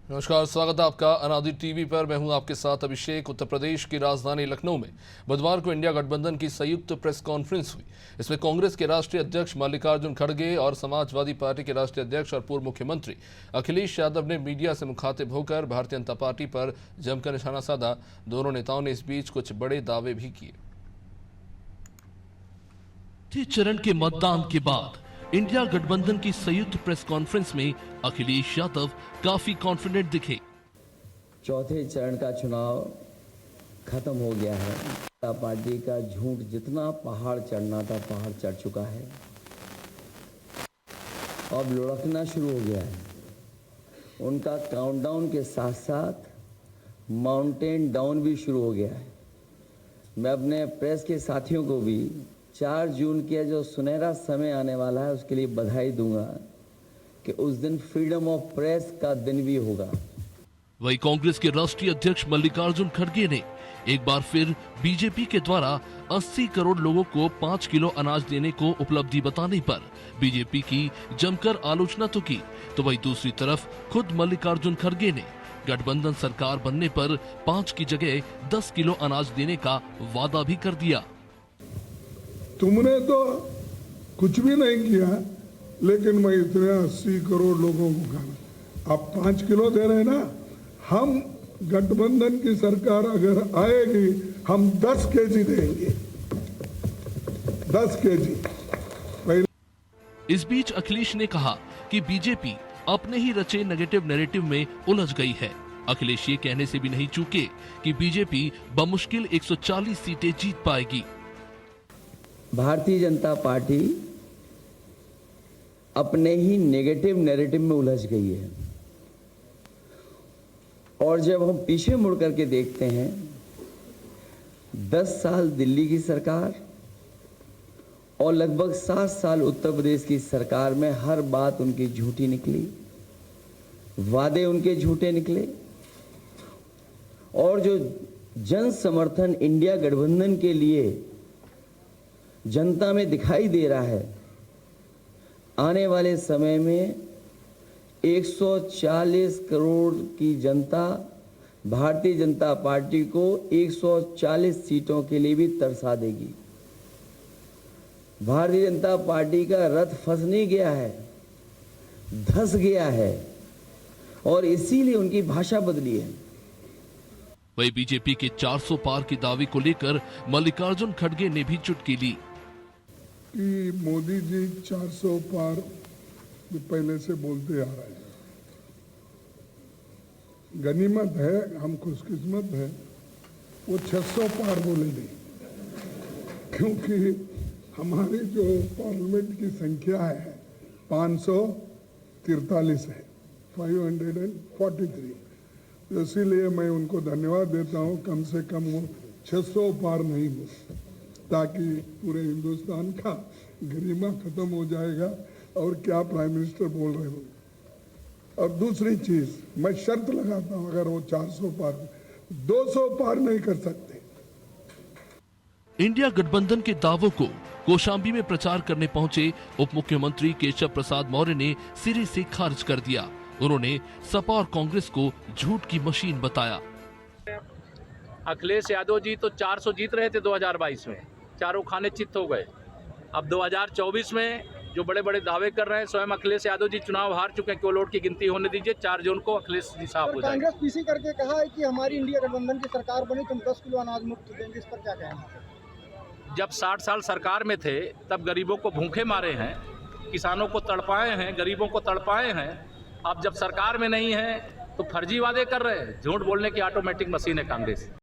नमस्कार, स्वागत है आपका अनादि टीवी पर। मैं हूं आपके साथ अभिषेक। उत्तर प्रदेश की राजधानी लखनऊ में बुधवार को इंडिया गठबंधन की संयुक्त प्रेस कॉन्फ्रेंस हुई। इसमें कांग्रेस के राष्ट्रीय अध्यक्ष मल्लिकार्जुन खड़गे और समाजवादी पार्टी के राष्ट्रीय अध्यक्ष और पूर्व मुख्यमंत्री अखिलेश यादव ने मीडिया से मुखातिब होकर भारतीय जनता पार्टी पर जमकर निशाना साधा। दोनों नेताओं ने इस बीच कुछ बड़े दावे भी किए। चरण के मतदान के बाद इंडिया गठबंधन की संयुक्त प्रेस कॉन्फ्रेंस में अखिलेश यादव काफी कॉन्फिडेंट दिखे। चौथे चरण का चुनाव खत्म हो गया है। जनता पार्टी का झूठ जितना पहाड़ चढ़ना था पहाड़ चढ़ चुका है, अब लुढ़कना शुरू हो गया है। उनका काउंटडाउन के साथ साथ माउंटेन डाउन भी शुरू हो गया है। मैं अपने प्रेस के साथियों को भी 4 जून के जो सुनहरा समय आने वाला है उसके लिए बधाई दूंगा कि उस दिन फ्रीडम ऑफ प्रेस का दिन भी होगा। वहीं कांग्रेस के राष्ट्रीय अध्यक्ष मल्लिकार्जुन खड़गे ने एक बार फिर बीजेपी के द्वारा 80 करोड़ लोगों को 5 किलो अनाज देने को उपलब्धि बताने पर बीजेपी की जमकर आलोचना तो की, तो वहीं दूसरी तरफ खुद मल्लिकार्जुन खड़गे ने गठबंधन सरकार बनने पर 5 की जगह 10 किलो अनाज देने का वादा भी कर दिया। तुमने तो कुछ भी नहीं किया, लेकिन मैं इतने 80 करोड़ लोगों को खाना, आप 5 किलो दे रहे हैं ना। हम गठबंधन की सरकार अगर आएगी हम 10 केजी देंगे, 10 केजी। इस बीच अखिलेश ने कहा कि बीजेपी अपने ही रचे नेगेटिव नैरेटिव में उलझ गई है। अखिलेश ये कहने से भी नहीं चूके कि बीजेपी बमुश्किल 140 सीटें जीत पाएगी। भारतीय जनता पार्टी अपने ही नेगेटिव नैरेटिव में उलझ गई है, और जब हम पीछे मुड़ करके देखते हैं 10 साल दिल्ली की सरकार और लगभग 7 साल उत्तर प्रदेश की सरकार में हर बात उनकी झूठी निकली, वादे उनके झूठे निकले, और जो जन समर्थन इंडिया गठबंधन के लिए जनता में दिखाई दे रहा है, आने वाले समय में 140 करोड़ की जनता भारतीय जनता पार्टी को 140 सीटों के लिए भी तरसा देगी। भारतीय जनता पार्टी का रथ फंस नहीं गया है, धंस गया है, और इसीलिए उनकी भाषा बदली है। वही बीजेपी के 400 पार के दावे को लेकर मल्लिकार्जुन खड़गे ने भी चुटकी ली कि मोदी जी 400 पार पहले से बोलते आ रहे हैं। गनीमत है, हम खुशकिस्मत है, वो 600 पार बोले नहीं, क्योंकि हमारी जो पार्लियामेंट की संख्या है 543 है, 543। इसीलिए मैं उनको धन्यवाद देता हूँ, कम से कम वो 600 पार नहीं हो, ताकि पूरे हिंदुस्तान का गरिमा खत्म हो जाएगा। और क्या प्राइम मिनिस्टर बोल रहे हो। और दूसरी चीज मैं शर्त लगाता हूं, अगर वो 400 पार 200 पार नहीं कर सकते। इंडिया गठबंधन के दावों को कौशाम्बी में प्रचार करने पहुंचे उप मुख्यमंत्री केशव प्रसाद मौर्य ने सिरे से खारिज कर दिया। उन्होंने सपा और कांग्रेस को झूठ की मशीन बताया। अखिलेश यादव जी तो 400 जीत रहे थे 2022 में, चारों खाने चित्त हो गए। अब 2024 में जो बड़े बड़े दावे कर रहे हैं, स्वयं अखिलेश यादव जी चुनाव हार चुके हैं। केवल वोट की गिनती होने दीजिए, 4 जून को अखिलेश जी साफ हो जाएंगे। कांग्रेस पीसी करके कहा है कि हमारी इंडिया गठबंधन की सरकार बनी तो हम 10 किलो अनाज मुफ्त देंगे, इस पर क्या कहना? जब 60 साल सरकार में थे तब गरीबों को भूखे मारे हैं, किसानों को तड़पाए हैं, गरीबों को तड़पाए हैं। अब जब सरकार में नहीं है तो फर्जी वादे कर रहे हैं। झूठ बोलने की ऑटोमेटिक मशीन है कांग्रेस।